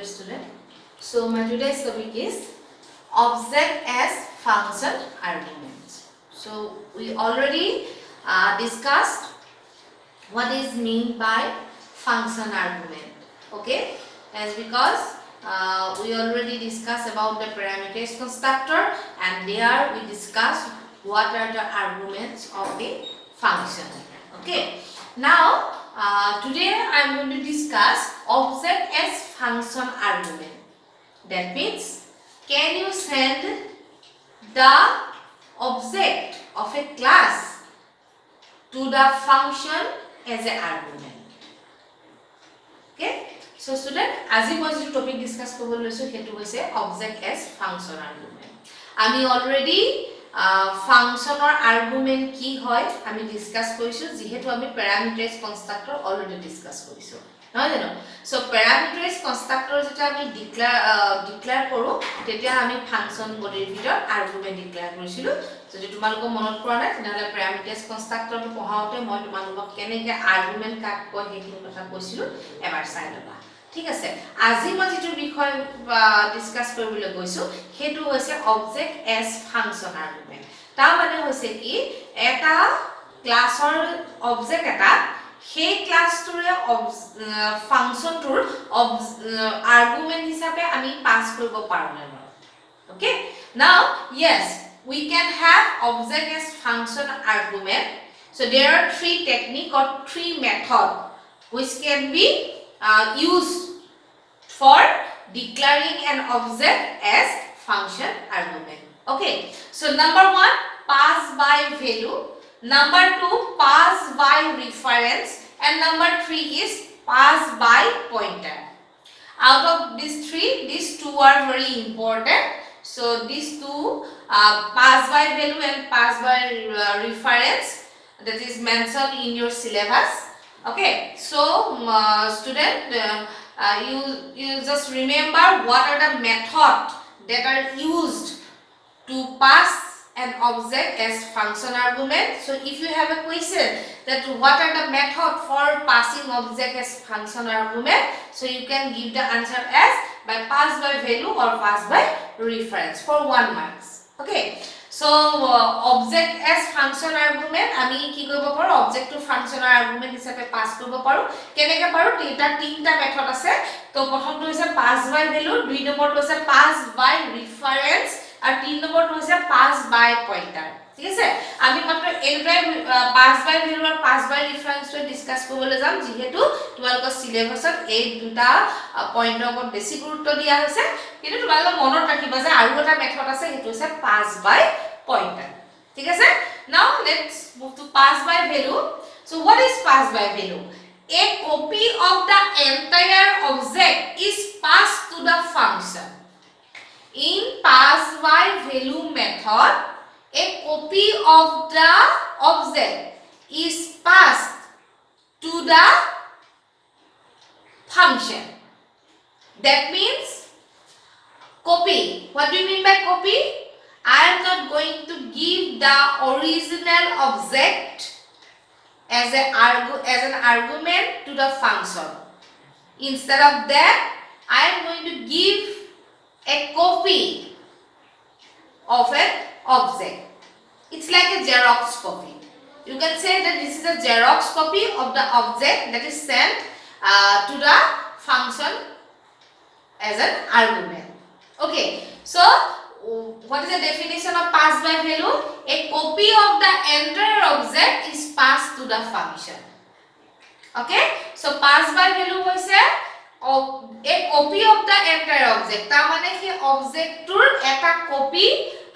student. So my today's topic is object as function arguments. So we already discussed what is meant by function argument. Okay, as because we already discussed about the parameterized constructor, and there we discussed what are the arguments of the function. Okay, now today I am going to discuss object as function argument. That means, can you send the object of a class to the function as an argument? Okay, so student, as I was topic discuss kobol loisu hetu hoise object as function argument. Ami already function or argument ki hoy ami discuss koisu jihetu ami parameterized constructor already discuss koisu. No no. So parameterized constructor jeta ami declare koru tetia ami function bodir bhitor argument declare korisilu. So je tumaloko monot pora na tenale parameterized constructor to pohaote moi tumalok keneke argument kat ko hekin kotha koisilu ebar sai loba. ঠিক আছে, আজি মই যেটো বিষয় discuss কৰিবলৈ গৈছো হেতু হৈছে অবজেক্ট এজ ফাংশন আর্গুমেন্ট। তাৰ মানে হৈছে কি এটা ক্লাসৰ অবজেক্ট এটা সেই ক্লাসটোৰে ফাংশনটোৰ আর্গুমেন্ট হিচাপে আমি পাস কৰিব পাৰো না। ওকে, নাও yes, we can have object as function argument. So there are three technique or three method which can be used for declaring an object as function argument. Okay, so number 1, pass by value, number 2, pass by reference, and number 3 is pass by pointer. Out of these three, these two are very important. So these two, pass by value and pass by reference, that is mentioned in your syllabus. Okay, so student, you just remember what are the method that are used to pass an object as function argument. So if you have a question that what are the method for passing object as function argument, so you can give the answer as by pass by value or pass by reference for 1 marks. Okay, so object as function argument ami ki koribo paro object to function argument hisabe pass koribo paro keneke paro eta tinta method ase. To prothom to hoise pass by value, dui number to hoise pass by reference, R 3 number to hoise pass by pointer. ঠিক আছে, আমি মাত্র এটাই pass by value আর pass by reference to discuss কৰিবলৈ যাম যেহেতু তোমালোকৰ সিলেবাসত এই দুটা পইণ্টৰ ওপৰত বেছি গুৰুত্ব দিয়া হৈছে, কিন্তু তোমালোকে মনত ৰাখিবা যে আৰু এটা মেথড আছে হেতু হৈছে পাস বাই পইণ্টাৰ। ঠিক আছে, now let's move to pass by value. So what is pass by value? A copy of the entire object is passed to the function. In pass by value method, a copy of the object is passed to the function. That means copy. What do you mean by copy? I am not going to give the original object as an argument to the function. Instead of that, I am going to give a copy of an object. It's like a Xerox copy. You can say that this is a Xerox copy of the object that is sent to the function as an argument. Okay, so what is the definition of pass by value? A copy of the entire object is passed to the function. Okay, so pass by value hoise a copy of the entire object. Ta mane he object tur eta copy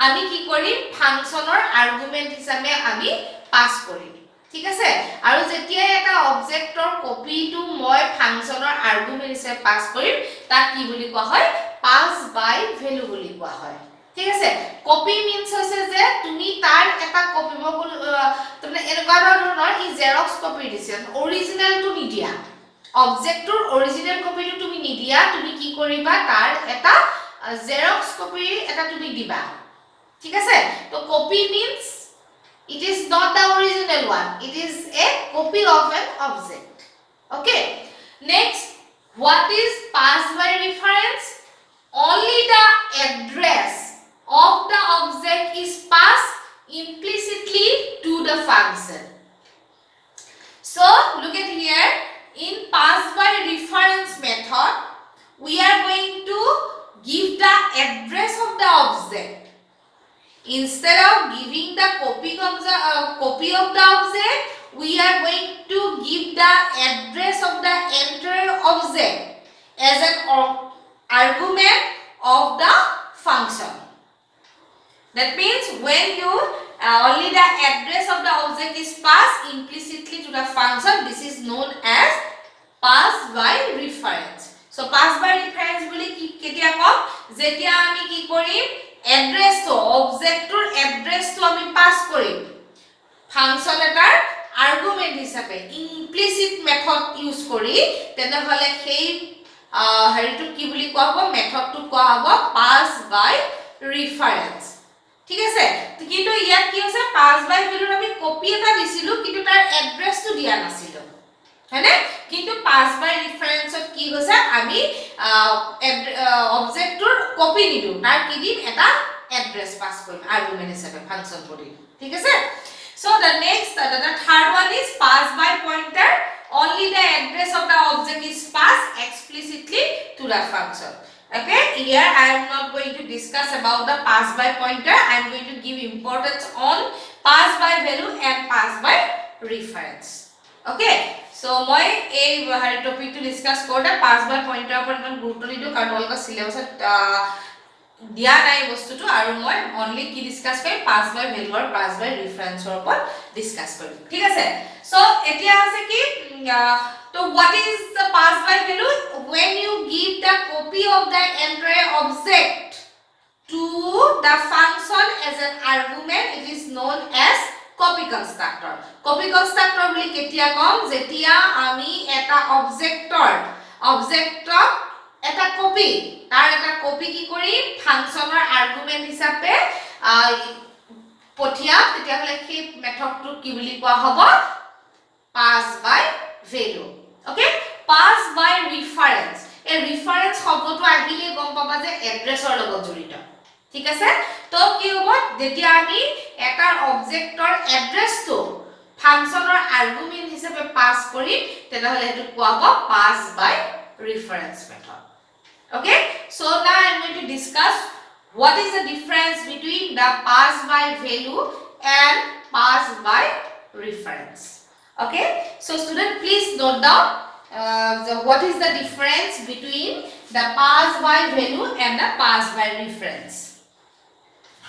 আমি কি করি ফাংশনৰ argument হিসাবে আমি pass করি। ঠিক আছে, আৰু যেতিয়া এটা অবজেক্টৰ কপিটো মই ফাংশনৰ আর্গুমেন্ট হিসাবে পাস কৰিম তাক কি বুলি কোৱা হয়? পাস বাই ভ্যালু বুলি কোৱা হয়। ঠিক আছে, কপি মিন্স হৈছে যে তুমি তাৰ এটা কপি তুমি এনেকুৱা ধৰণৰ ই জেৰক্স কপি দিছে, অৰিজিনালটো নিদিয়া, অবজেক্টৰ অৰিজিনাল কপিটো তুমি নিদিয়া, তুমি কি কৰিবা তাৰ এটা জেৰক্স কপি এটা তুমি দিবা। ঠিক আছে, তো copy means it is not the original one, it is a copy of an object. Okay, next, What is pass by reference? Only the address of the object is passed implicitly to the function. So look at here, in pass by reference method, we are going to give the address of the object. Instead of giving the copy of the object, we are going to give the address of the entire object as an argument of the function. That means when you only the address of the object is passed implicitly to the function, this is known as pass by reference. So pass by reference boli ki ketia kom jetia ami ki korim address to object tor address to ami pass korim function etar argument hisabe implicit method use kori tena hole sei hari to ki boli koa hobo method to koa hobo pass by reference. ঠিক আছে কিন্তু ইয়াত কি হৈছে pass by ভ্যালুৰ আমি copy এটা দিছিলো কিন্তু তাৰ এড্ৰেছটো দিয়া নাছিল হয়নে কিন্তু পাস বাই ৰেফাৰেন্সত কি হৈছে আমি অবজেক্টৰ কপি নিদু তাৰ কি দিম এটা এড্ৰেছ পাস কৰিম আৰ্গুমেন্ট হিচাপে ফাংচন কৰি ঠিক আছে so the next the third one is pass by pointer only the address of the object is passed explicitly to the function. Okay, here I am not going to discuss about the pass by pointer. I am going to give importance on pass by value and pass by reference. Okay, so moi ei topic to discuss korda pass by pointer upor man guruto nidu karon olga syllabus dia nai bostu to aru moi only ki discuss koi pass by value or pass by reference upor discuss korim thik ase so etia ase ki so what is the pass by value? When you give the copy of the entire object to the function as an argument, it is known as copy constructor. Copy constructor boli ketia kom jetia ami eta objector eta copy tar eta copy ki kori function or argument hisabe pothia tetia hole সেই method to ki boli koa hobo pass by value. Okay, pass by reference. A reference শব্দটো আহিলে গম পাবা যে এড্ৰেছৰ লগত জড়িত ঠিক আছে তো কি হ'ব যেতিয়া আমি এটা অবজেক্টৰ এড্ৰেছটো ফাংচনৰ আৰ্গুমেন্ট হিচাপে পাস কৰি তেতিয়াহলে এটো কোৱা হ'ব pass by reference method. Okay, so now I am going to discuss what is the difference between the pass by value and pass by reference. Okay, so student please note down what is the difference between the pass by value and the pass by reference.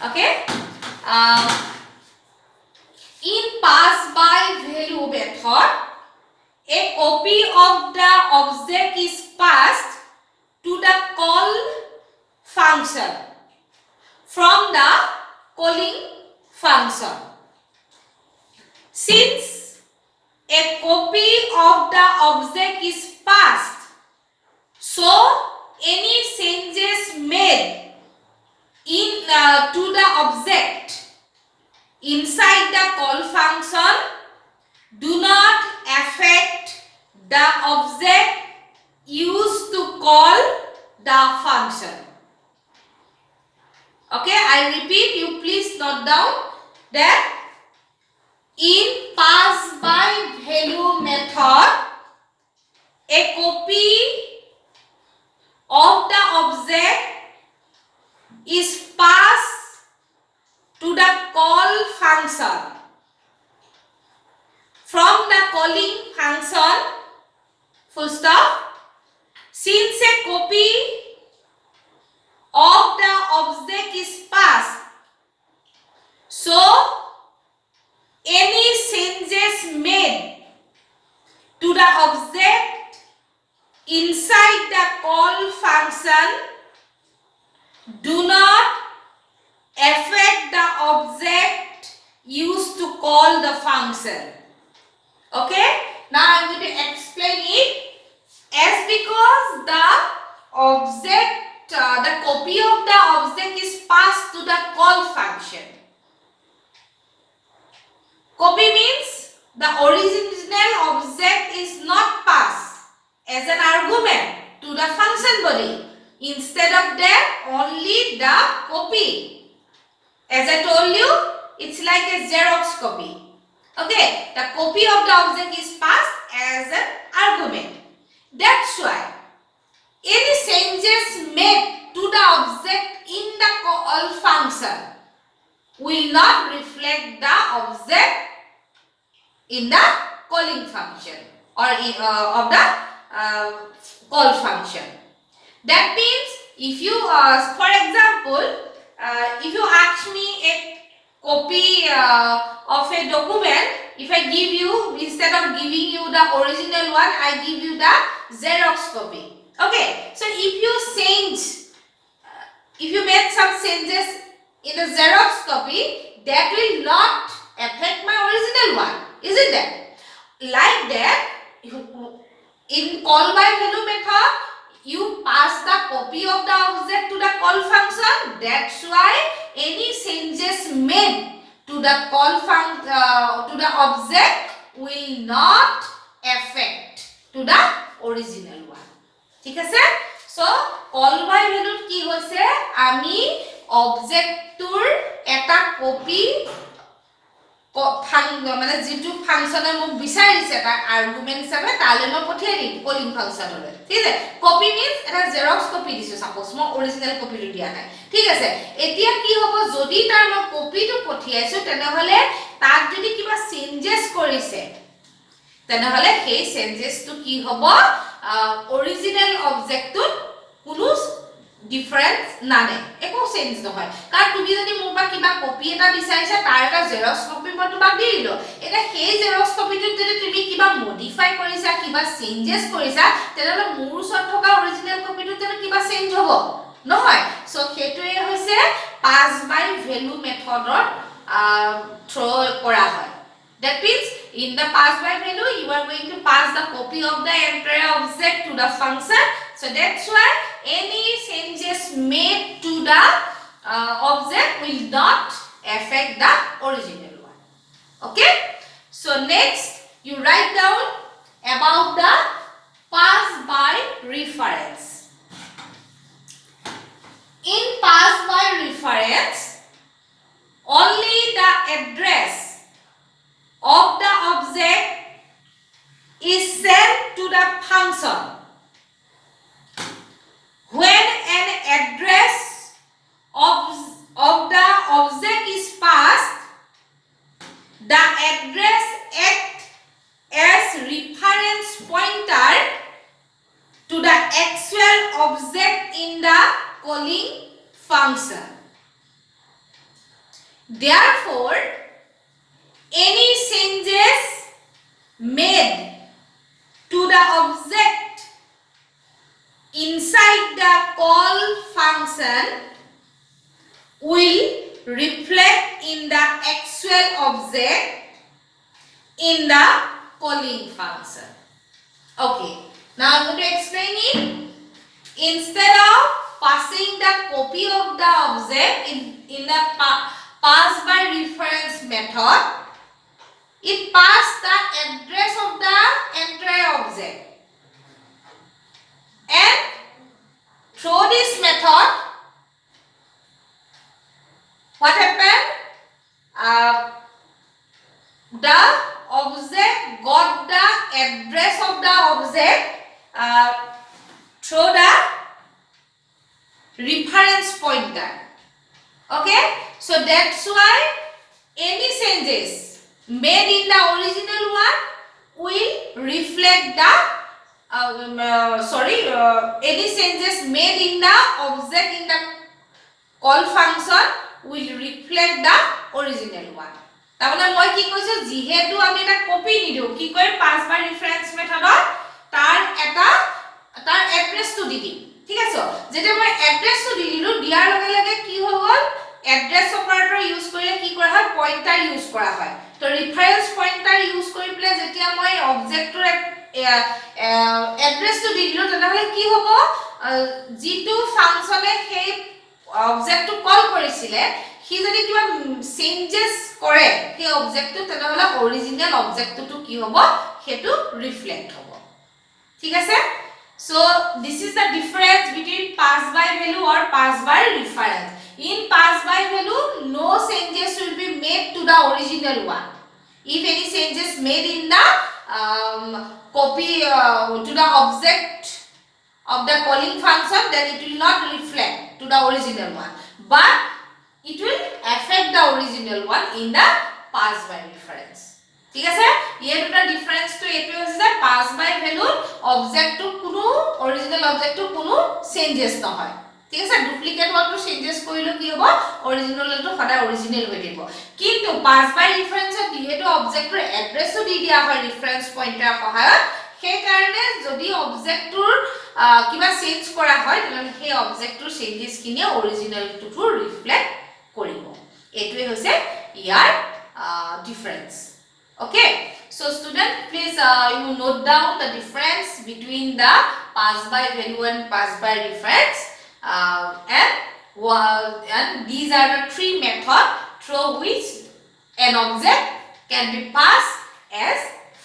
Okay, in pass by value method a copy of the object is passed to the call function from the calling function. Since a copy of the object is passed, so any changes made in to the object inside the call function do not affect the object used to call the function. Okay, I repeat, you please note down that in pass by value method, a copy of the object is passed to the call function from the calling function full stop. Since a copy of the object is passed, so any changes made to the object inside the call function do not affect the object used to call the function. Okay, now I am going to explain it. As because the object the copy of the object is passed to the call function. Copy means the original object is not passed as an argument to the function body. Instead of that, only the copy. As I told you, it's like a Xerox copy. Okay, the copy of the object is passed as an argument. That's why any changes made to the object in the call function will not reflect the object in the calling function or of the call function. That means if you, for example, if you ask me a copy of a document, if I give you, instead of giving you the original one, I give you the Xerox copy. Okay, so if you change, if you made some changes in the Xerox copy, that will not affect my original one, isn't it? Like that, in call by value method, you pass the copy of the object to the call function. That's why any changes made to the call to the object will not affect to the original one. ঠিক আছে? So call by value কি হৈছে আমি অবজেক্টটোৰ এটা copy মানে যেটো ফাংশনে মোক বিচাৰিছে তাৰ আৰ্গুমেন্ট হিচাপে তালে মই পঠিয়াই দিম কলিং ফাংশনলৈ ঠিক আছে কপি মিন্স এটা জেৰক্স কপি দিছো সাপোজ মই অৰিজিনাল কপিটো দিয়া নাই ঠিক আছে এতিয়া কি হ'ব যদি তাৰ মই কপিটো পঠিয়াইছো তেনেহলে তাত যদি কিবা চেঞ্জেস কৰিছে তেনেহলে সেই চেঞ্জেসটো কি হ'ব অৰিজিনাল অবজেক্টটোত কোনো ডিফারেন্স নানে একো চেঞ্জ নহয় কাৰণ তুমি যদি মোৰ বা কিবা কপি এটা বিচাৰিছা তাৰ এটা জেৰক্স কপি মই তোমাক দি দিলো এটা সেই জেৰক্স কপিটোত যদি তুমি কিবা মডিফাই কৰিছা কিবা চেঞ্জেস কৰিছা তেনেহলে মোৰ ওচৰত থকা অৰিজিনাল কপিটোত তেনে কিবা চেঞ্জ হ'ব নহয় সো হেতুৱে হৈছে পাস বাই ভ্যালু মেথডৰ থ্ৰো কৰা হয় that means in the pass by value you are going to pass the copy of the entire object to the function so that's why any changes made to the object will not affect the original one okay so next you write down about the pass by reference in pass by reference only the address of the object is sent to the function when an address of the object is passed the address acts as reference pointer to the actual object in the calling function therefore any changes made to the object inside the call function will reflect in the actual object in the calling function okay now I'm going to explain it instead of passing the copy of the object in the pass by reference method it passes the address of the entire object and through this method what happened the object got the address of the object through the reference pointer okay so that's why any changes made in the original one will reflect the any changes made in the object in the call function will reflect the original one তাহলে মই কি কৈছো যেহেতু আমি এটা copy নিদিও কি কয় পাস বাই রেফারেন্স মেথডত তার এড্রেসটো দি দিম ঠিক আছে যেটা মই এড্রেসটো দি দিলো দিয়াৰ লগে লগে কি হ'ল এড্রেস অপারেটর ইউজ কৰিলে কি কৰা হয় পইন্টাৰ ইউজ কৰা হয় তো রেফারেন্স পইন্টাৰ ইউজ কৰি প্লে যেতিয়া মই অবজেক্টৰ এড্রেসটো দি দিলো তেনেহলে কি হ'ব জিটু ফাংশনে সেই অবজেক্টটো কল কৰিছিলে হি যদি কিবা চেঞ্জেস কৰে সেই অবজেক্টটো তেনেহলে অৰিজিনাল অবজেক্টটো কি হ'ব হেতু ৰিফ্লেক্ট হ'ব ঠিক আছে So this is the difference between pass by value or pass by reference. In pass by value, no changes will be made to the original one. If any changes made in the copy to the object of the calling function, then it will not reflect to the original one, but it will affect the original one in the pass by reference. ঠিক আছে, ইয়াৰ দুটা difference তো এটো আছে যে pass by ভ্যালুৰ অবজেক্টটো কোনো original অবজেক্টটো কোনো changes নহয়। ঠিক আছে, ডুপ্লিকেট ওয়ানটো চেঞ্জেস কৰিলে কি হ'ব, অৰিজিনালটো সদায় অৰিজিনাল হৈ থাকিব। কিন্তু পাস বাই ৰেফাৰেন্সত যেহেতু অবজেক্টৰ এড্ৰেছটো দি দিয়া হয় ৰেফাৰেন্স পইণ্টাৰ সহায়ত, সেই কাৰণে যদি অবজেক্টৰ কিবা চেঞ্জ কৰা হয় তেনে সেই অবজেক্টৰ চেঞ্জেস খিনি অৰিজিনালটো ৰিফ্লেক্ট কৰিব। এটোৱে হৈছে ইয়াৰ difference. Okay, so student, please you note down the difference between the pass by value and pass by reference, and these are the three methods through which an object can be passed as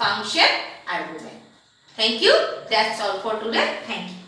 function argument. Thank you. That's all for today. Thank you.